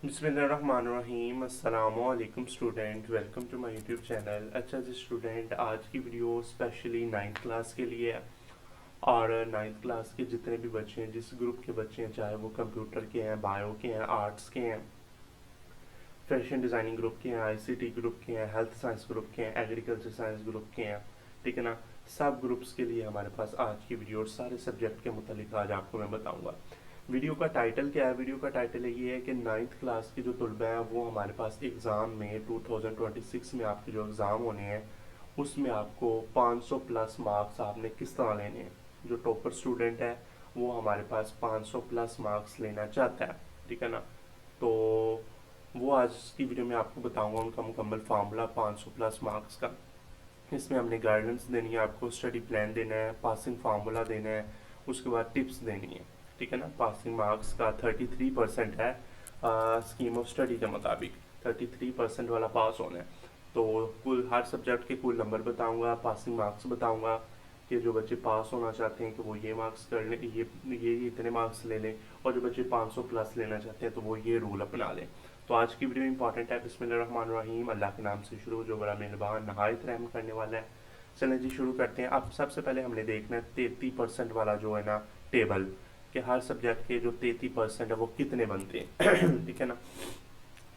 बिस्मिल्लाहिर्रहमानिर्रहीम अस्सलामुअलैकुम student, welcome to my YouTube channel. अच्छा जी स्टूडेंट, आज की वीडियो स्पेशली नाइन्थ क्लास के लिए है। और नाइन्थ क्लास के जितने भी बच्चे हैं, जिस ग्रुप के बच्चे हैं, चाहे वो कंप्यूटर के हैं, बायो के हैं, आर्ट्स के हैं, फैशन डिज़ाइनिंग ग्रुप के हैं, आईसीटी ग्रुप के हैं, हेल्थ साइंस ग्रुप के हैं, एग्रीकल्चर साइंस ग्रुप के हैं, ठीक है ना। सब ग्रुप्स के लिए हमारे पास आज की वीडियो और सारे सब्जेक्ट के मुतालिक आज आपको मैं बताऊंगा। वीडियो का टाइटल क्या है? वीडियो का टाइटल ये है कि नाइन्थ क्लास के जो तलबा हैं वो हमारे पास एग्ज़ाम में 2026 में आपके जो एग्ज़ाम होने हैं उसमें आपको 500 प्लस मार्क्स आपने किस तरह लेने हैं। जो टॉपर स्टूडेंट है वो हमारे पास 500 प्लस मार्क्स लेना चाहता है, ठीक है ना। तो वो आज की वीडियो में आपको बताऊंगा उनका मुकम्मल फार्मूला 500 प्लस मार्क्स का। इसमें हमने गाइडेंस देनी है, आपको स्टडी प्लान देना है, पासिंग फार्मूला देना है, उसके बाद टिप्स देनी है, ठीक है ना। पासिंग मार्क्स का 33% है स्कीम ऑफ स्टडी के मुताबिक। 33% वाला पास होना है। तो कुल हर सब्जेक्ट के कुल नंबर बताऊंगा, पासिंग मार्क्स बताऊंगा कि जो बच्चे पास होना चाहते हैं कि वो ये मार्क्स कर लें, ये इतने मार्क्स ले लें, और जो बच्चे 500 प्लस लेना चाहते हैं तो वो ये रूल अपना लें। तो आज की वीडियो इंपॉर्टेंट है। बिस्मिल्लाहिर्रहमानिर्रहीम, अल्लाह के नाम से शुरू, जो बड़ा मेहरबान नहायत रहम करने वाला है। चलें जी शुरू करते हैं। अब सबसे पहले हमने देखना है 33% वाला जो है ना टेबल, कि हर सब्जेक्ट के जो 33% है वो कितने बनते हैं ठीक है ना।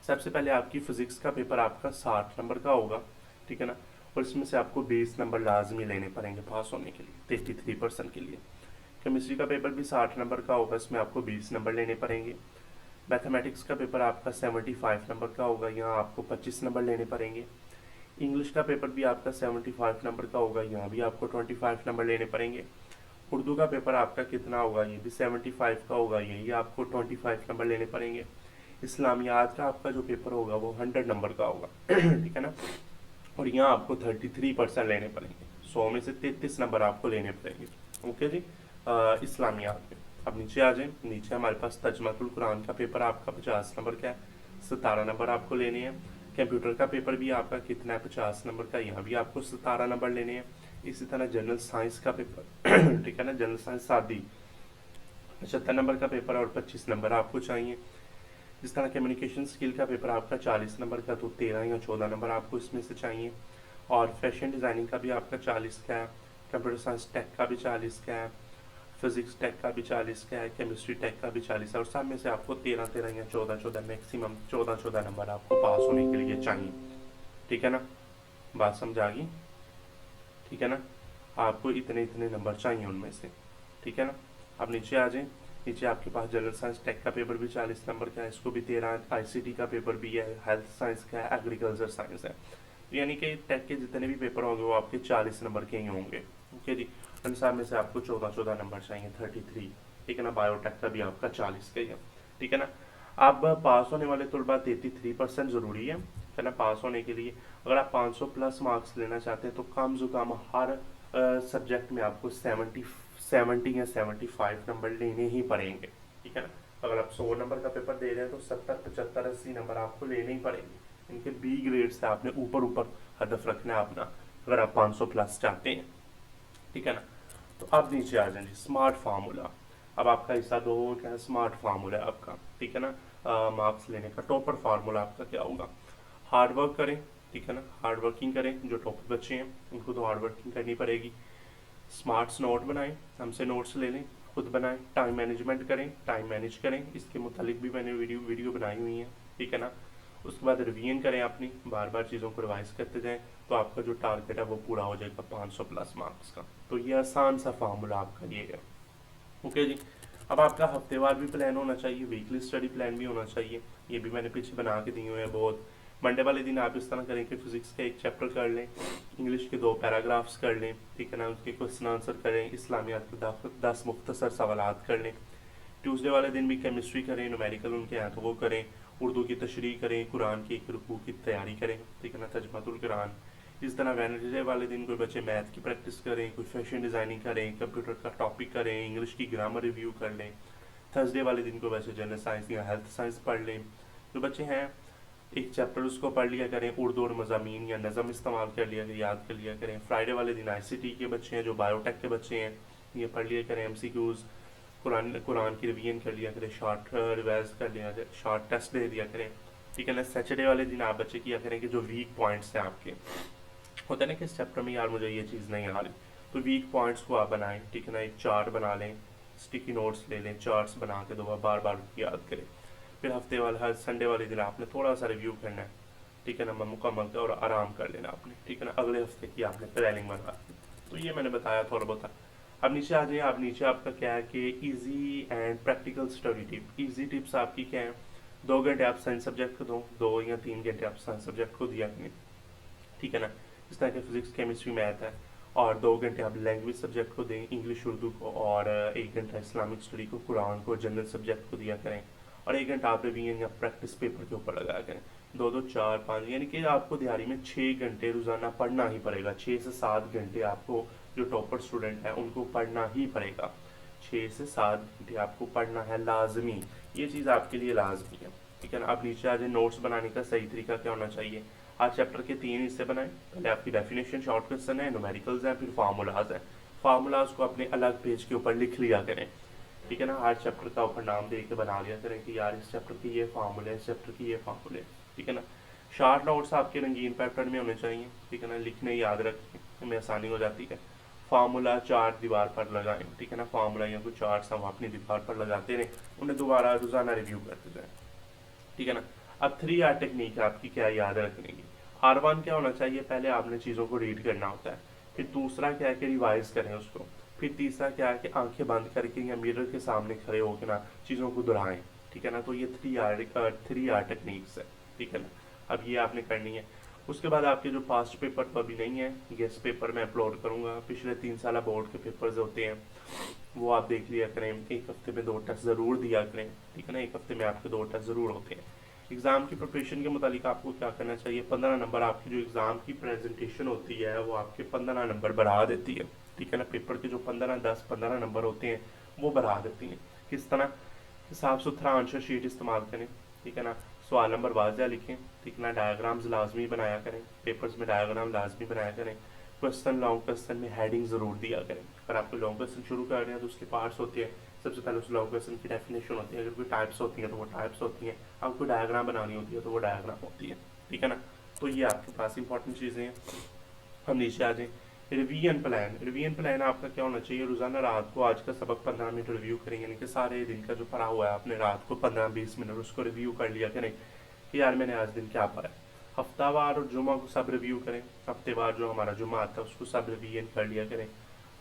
सबसे पहले आपकी फिजिक्स का पेपर आपका 60 नंबर का होगा, ठीक है ना। और इसमें से आपको 20 नंबर लाजमी लेने पड़ेंगे पास होने के लिए, 33% के लिए। केमिस्ट्री का पेपर भी 60 नंबर का होगा, इसमें आपको 20 नंबर लेने पड़ेंगे। मैथमेटिक्स का पेपर आपका 75 नंबर का होगा, यहाँ आपको 25 नंबर लेने पड़ेंगे। इंग्लिश का पेपर भी आपका 75 नंबर का होगा, यहाँ भी आपको 25 नंबर लेने पड़ेंगे। उर्दू का पेपर आपका कितना होगा? ये भी 75 का होगा, यही आपको 25 नंबर लेने पड़ेंगे। इस्लामियात का आपका जो पेपर होगा वो 100 नंबर का होगा ठीक है ना। और यहाँ आपको 33% लेने पड़ेंगे, 100 में से 33 नंबर आपको लेने पड़ेंगे। ओके जी। इस्लामियात में अब नीचे आ जाए। नीचे हमारे पास तर्जमातुल कुरान का पेपर आपका 50 नंबर का है, 17 नंबर आपको लेने हैं। कंप्यूटर का पेपर भी आपका कितना है? 50 नंबर का, यहाँ भी आपको 17 नंबर लेने हैं। इसी तरह जनरल साइंस का पेपर ठीक है ना, जनरल साइंस सादी 75 नंबर का पेपर और 25 नंबर आपको चाहिए। जिस तरह कम्युनिकेशन स्किल का पेपर आपका 40 नंबर का, तो 13 या 14 नंबर आपको इसमें से चाहिए। और फैशन डिज़ाइनिंग का भी आपका 40 का है, कंप्यूटर साइंस टेक का भी 40 का है, फिजिक्स टेक का भी 40 का है, केमिस्ट्री टेक का भी 40 है। और सब में से आपको 13 या 14 मैक्सिमम 14 नंबर आपको पास होने के लिए चाहिए, ठीक है ना। बात समझ आ गई? ठीक है ना। आपको इतने इतने नंबर चाहिए उनमें से, ठीक है ना। अब नीचे आ जाए। नीचे आपके पास जनरल साइंस टेक का पेपर भी 40 नंबर का है, इसको भी 13। आईसीटी का पेपर भी है, हेल्थ साइंस का है, एग्रीकल्चर साइंस है। तो यानी कि टेक के जितने भी पेपर होंगे वो आपके 40 नंबर के ही होंगे। ओके जी। अनुसार में से आपको 14 नंबर चाहिए, 33, ठीक है ना। बायोटेक का भी आपका 40 का ही है, ठीक है ना। अब पास होने वाले तलबा 33% ज़रूरी है ना पास होने के लिए। अगर आप 500 प्लस मार्क्स लेना चाहते हैं तो कम से कम हर सब्जेक्ट में आपको 70 या 75 नंबर लेने ही पड़ेंगे, ठीक है ना। अगर आप 100 नंबर का पेपर दे रहे हैं तो 70, 75, 80 नंबर आपको लेने ही पड़ेंगे। इनके बी ग्रेड से आपने ऊपर ऊपर हदफ रखना है अपना, अगर आप 500 प्लस चाहते हैं, ठीक है ना। तो अब नीचे आ जाएंगे स्मार्ट फार्मूला। अब आपका हिस्सा दो क्या है? स्मार्ट फार्मूला है आपका, ठीक है ना। मार्क्स लेने का टॉपर फार्मूला आपका क्या होगा? हार्ड वर्क करें, ठीक है ना। हार्ड वर्किंग करें, जो टॉपर बच्चे हैं उनको तो हार्ड वर्किंग करनी पड़ेगी। स्मार्ट्स नोट बनाएं, हमसे नोट्स ले लें, खुद बनाएं। टाइम मैनेजमेंट करें, टाइम मैनेज करें, इसके मुतालिक भी मैंने वीडियो बनाई हुई है, ठीक है ना। उसके बाद रिवीजन करें अपनी, बार बार चीज़ों को रिवाइज करते जाएं, तो आपका जो टारगेट है वो पूरा हो जाएगा 500 प्लस मार्क्स का। तो ये आसान सा फार्मूला आपका ये है। ओके जी। अब आपका हफ्तेवार भी प्लान होना चाहिए, वीकली स्टडी प्लान भी होना चाहिए, ये भी मैंने पीछे बना के दिए हुए हैं बहुत। मंडे वाले दिन आप इस तरह करें कि फिजिक्स का एक चैप्टर कर लें, इंग्लिश के 2 पैराग्राफ्स कर लें, ठीक है ना। उसके क्वेश्चन आंसर करें, इस्लामियात के 10 मुख्तसर सवालात कर लें। ट्यूसडे वाले दिन भी केमिस्ट्री करें, न्यूमेरिकल उनके हैं तो वो करें, उर्दू की तशरीह करें, कुरान की एक रुकू की तैयारी करें, ठीक है ना, तर्जमातुल कुरान। इस तरह वेडनेसडे वाले दिन कोई बच्चे मैथ की प्रैक्टिस करें, कोई फैशन डिज़ाइनिंग करें, कंप्यूटर का टॉपिक करें, इंग्लिश की ग्रामर रिव्यू कर लें। थर्सडे वाले दिन को बच्चे जनरल साइंस या हेल्थ साइंस पढ़ लें। जो बच्चे हैं एक चैप्टर उसको पढ़ लिया करें, उर्दू और मज़ामीन या नज़म इस्तेमाल कर लिया करें, याद कर लिया करें। फ्राइडे वाले दिन आईसीटी के बच्चे हैं, जो बायोटेक के बच्चे हैं, ये पढ़ लिया करें, एमसीक्यूज़ कुरान कुरान की रिवीजन कर लिया करें, शॉर्ट रिवाइज कर लिया करें, शॉर्ट टेस्ट दे दिया करें, ठीक है ना। सैटरडे वाले दिन आप बच्चे किया करें कि जो वीक पॉइंट्स हैं आपके, होता है ना कि इस चैप्टर में यार मुझे ये चीज़ नहीं आ रही, तो वीक पॉइंट्स को आप बनाएं, ठीक है ना। एक चार्ट बना लें, स्टिकी नोट्स ले लें, चार्ट्स बना के दो बार बार याद करें। फिर हफ्ते वाले हर संडे वाले दिन आपने थोड़ा सा रिव्यू करना है, ठीक है ना, मुकम्मल कर और आराम कर लेना आपने, ठीक है ना। अगले हफ्ते की आपने प्लानिंग बना दी। तो ये मैंने बताया थोड़ा बहुत। अब नीचे आ जाइए, आप नीचे आपका क्या है कि easy and practical study tip. Easy tips आपकी क्या है, 2 घंटे आप साइंस सब्जेक्ट को दो, 2 या 3 घंटे आप साइंस सब्जेक्ट को दिया करें, ठीक है ना। इस तरह के फिजिक्स केमिस्ट्री मैथ है। और 2 घंटे आप लैंग्वेज सब्जेक्ट को दें, इंग्लिश उर्दू को, और 1 घंटा इस्लामिक स्टडी को, कुरान को, जनरल सब्जेक्ट को दिया करें, और 1 घंटा आप रिवीजन या प्रैक्टिस पेपर के ऊपर लगाया करें। 2 2 4 5, यानी कि आपको दिहाड़ी में 6 घंटे रोजाना पढ़ना ही पड़ेगा। 6 से 7 घंटे आपको, जो टॉपर स्टूडेंट है उनको पढ़ना ही पड़ेगा। 6 से 7 घंटे आपको पढ़ना है लाजमी, ये चीज़ आपके लिए लाजमी है, ठीक है ना। अब नीचे आ जाए, नोट्स बनाने का सही तरीका क्या होना चाहिए। आज चैप्टर के 3 हिस्से बनाएं। पहले आपकी डेफिनेशन, शॉर्ट क्वेश्चन है, न्यूमेरिकल्स हैं, फिर फार्मूलाज हैं। फार्मूलाज को अपने अलग पेज के ऊपर लिख लिया करें, ठीक है ना। हर चैप्टर का ऊपर नाम दे के बना लिया करें कि यार इस चैप्टर की ये फार्मूले, इस चैप्टर की ये फार्मूले, ठीक है ना। शार्ट नोट्स आपके रंगीन पैटर्न में होने चाहिए, ठीक है ना, लिखने याद रखने में आसानी हो जाती है। फार्मूला चार्ट दीवार पर लगाएं, ठीक है ना। फार्मूला या कोई चार्ट हम अपनी दीवार पर लगाते रहें, उन्हें दोबारा रोजाना रिव्यू करते जाएं, ठीक है ना। अब 3R टेक्निक आपकी क्या याद रखने की। R1 क्या होना चाहिए, पहले आपने चीज़ों को रीड करना होता है। फिर दूसरा क्या है कि रिवाइज करें उसको। फिर तीसरा क्या है कि आंखें बंद करके या मिरर के सामने खड़े होकर ना चीज़ों को दोहराएं, ठीक है ना। तो ये 3R टेक्निक्स है, ठीक है ना। अब ये आपने करनी है। उसके बाद आपके जो पास्ट पेपर तो अभी नहीं है, गेस्ट पेपर मैं अपलोड करूंगा। पिछले 3 साल बोर्ड के पेपर्स होते हैं, वो आप देख लिया करें। एक हफ्ते में 2 टेस्ट ज़रूर दिया करें, ठीक है ना। एक हफ्ते में आपके 2 टेस्ट ज़रूर होते हैं। एग्ज़ाम की प्रिपरेशन के मुतालिक आपको क्या करना चाहिए, 15 नंबर आपकी जो एग्ज़ाम की प्रेजेंटेशन होती है वो आपके 15 नंबर बढ़ा देती है, ठीक है ना। पेपर के जो 15 नंबर होते हैं वो बढ़ा देती हैं। किस तरह, साफ सुथरा आंसर शीट इस्तेमाल करें, ठीक है ना। सवाल नंबर वाज़ा लिखें, ठीक ना। डायग्राम्स लाजमी बनाया करें, पेपर्स में डायग्राम लाजमी बनाया करें। क्वेश्चन, लॉन्ग क्वेश्चन में हेडिंग ज़रूर दिया करें। अगर आपको लॉन्ग क्वेश्चन शुरू कर रहे हैं तो उसके पार्ट्स होते हैं, सबसे पहले उस लॉन्ग क्वेश्चन की डेफिनेशन होती है। अगर कोई टाइप्स होती हैं तो वो टाइप्स होती हैं, आपको डायग्राम बनानी होती है तो वो डायग्राम होती है, ठीक है ना। तो ये आपके पास इंपॉर्टेंट चीज़ें हैं। हम नीचे आ जाएँ, रिवीजन प्लान। रिवीजन प्लान आपका क्या होना चाहिए, रोज़ाना रात को आज का सबक 15 मिनट रिव्यू करें, यानी कि सारे दिन का जो पढ़ा हुआ है आपने रात को 15-20 मिनट उसको रिव्यू कर लिया करें कि यार मैंने आज दिन क्या पढ़ा है। हफ्तावार और जुमा को सब रिव्यू करें। हफ्तेवार जो हमारा जुमा आता है उसको सब रिवीजन कर लिया करें।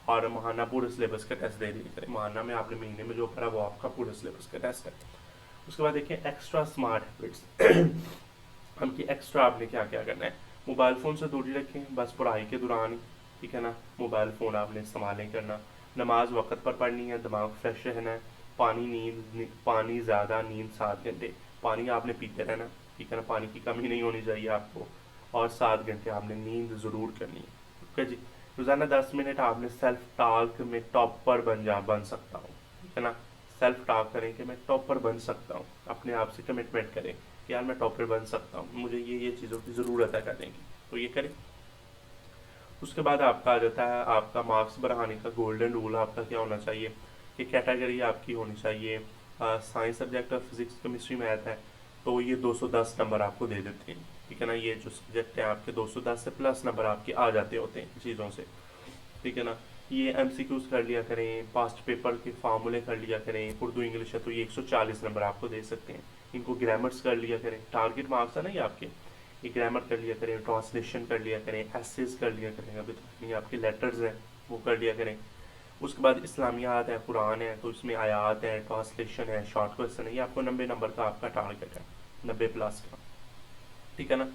और महाना पूरे सिलेबस का टेस्ट दे दिया करें। महाना में आपने महीने में जो पढ़ा वो आपका पूरे सिलेबस का टेस्ट है। उसके बाद देखिए एक्स्ट्रा स्मार्ट हैबिट्स। हम की एक्स्ट्रा आपने क्या क्या करना है, मोबाइल फ़ोन से दूरी रखें बस पढ़ाई के दौरान ही, ठीक है ना। मोबाइल फ़ोन आपने इस्तेमाल नहीं करना। नमाज वक्त पर पढ़नी है, दिमाग फ्रेश रहना है। पानी ज़्यादा, नींद 7 घंटे। पानी आपने पीते रहना, ठीक है ना। पानी की कमी नहीं होनी चाहिए आपको। और 7 घंटे आपने नींद ज़रूर करनी है, ठीक है जी। रोज़ाना 10 मिनट आपने सेल्फ टॉक में टॉपर बन सकता हूँ, ठीक है ना। सेल्फ टॉक करें कि मैं टॉपर बन सकता हूँ, अपने आप से कमिटमेंट करें कि यार मैं टॉपर बन सकता हूँ, मुझे ये चीज़ों की ज़रूरत है करने की, तो ये करें। उसके बाद आपका आ जाता है आपका मार्क्स बढ़ाने का गोल्डन रूल। आपका क्या होना चाहिए कि कैटेगरी आपकी होनी चाहिए साइंस सब्जेक्ट और फिजिक्स केमिस्ट्री मैथ है, तो ये 210 नंबर आपको दे देते हैं, ठीक है ना। ये जो सब्जेक्ट है आपके 210 से प्लस नंबर आपके आ जाते होते हैं चीज़ों से, ठीक है ना। ये MCQs कर लिया करें, पास्ट पेपर के फार्मूले कर लिया करें। उर्दू इंग्लिश है तो ये 140 नंबर आपको दे सकते हैं। इनको ग्रामर्स कर लिया करें, टारगेट मार्क्स है ना ये आपके। ये ग्रामर कर लिया करें, ट्रांसलेशन कर लिया करें, एसेस कर लिया करें, अभी तो ये आपके लेटर्स हैं वो कर लिया करें। उसके बाद इस्लामियात है, कुरान है, तो इसमें आयात है, ट्रांसलेशन है, शॉर्ट क्वेश्चन है। ये आपको 90 नंबर का आपका टारगेट है, 90+ का, ठीक है ना।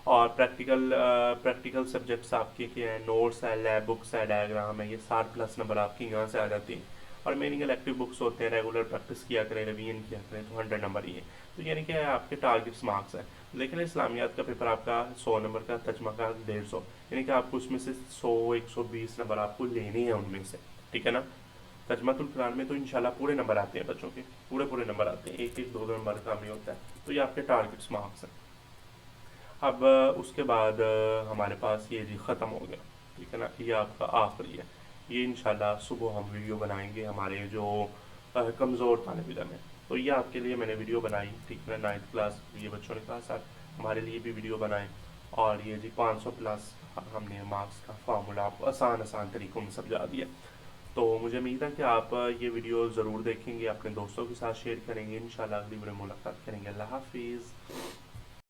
और प्रैक्टिकल सब्जेक्ट्स आपके क्या हैं, नोट्स है, लैब बुक्स है, डायग्राम है, ये 60+ नंबर आपकी यहाँ से आ जाती हैं। और मेनिंग इलेक्टिव बुक्स होते हैं, रेगुलर प्रैक्टिस किया करें, रिवीजन किया करें, तो 100 नंबर ही है। तो यानी कि आपके टारगेट्स मार्क्स है। लेकिन इस्लामियात का पेपर आपका 100 नंबर का, तर्जमा का 150, यानी कि आपको उसमें से 100-120 नंबर आपको लेने हैं उनमें से, ठीक है ना। तर्जमातुल कुरान में तो इंशाल्लाह पूरे नंबर आते हैं बच्चों के, पूरे नंबर आते हैं, 1-1, 2-2 नंबर का नहीं होता है। तो ये आपके टारगेट्स मार्क्स हैं। अब उसके बाद हमारे पास ये जी ख़त्म हो गया, ठीक है ना। ये आपका आखिरी है। ये इंशाल्लाह सुबह हम वीडियो बनाएंगे हमारे जो कमज़ोर तालिब इल्म है। तो ये आपके लिए मैंने वीडियो बनाई, ठीक है, 9th क्लास ये बच्चों ने साथ साथ हमारे लिए भी वीडियो बनाए। और ये जी 500 प्लस हमने मार्क्स का फार्मूला आपको आसान आसान तरीक़ों में समझा दिया। तो मुझे उम्मीद है कि आप ये वीडियो ज़रूर देखेंगे, अपने दोस्तों के साथ शेयर करेंगे। इंशाल्लाह अगली वीडियो में मुलाकात करेंगे। अल्लाह हाफिज़।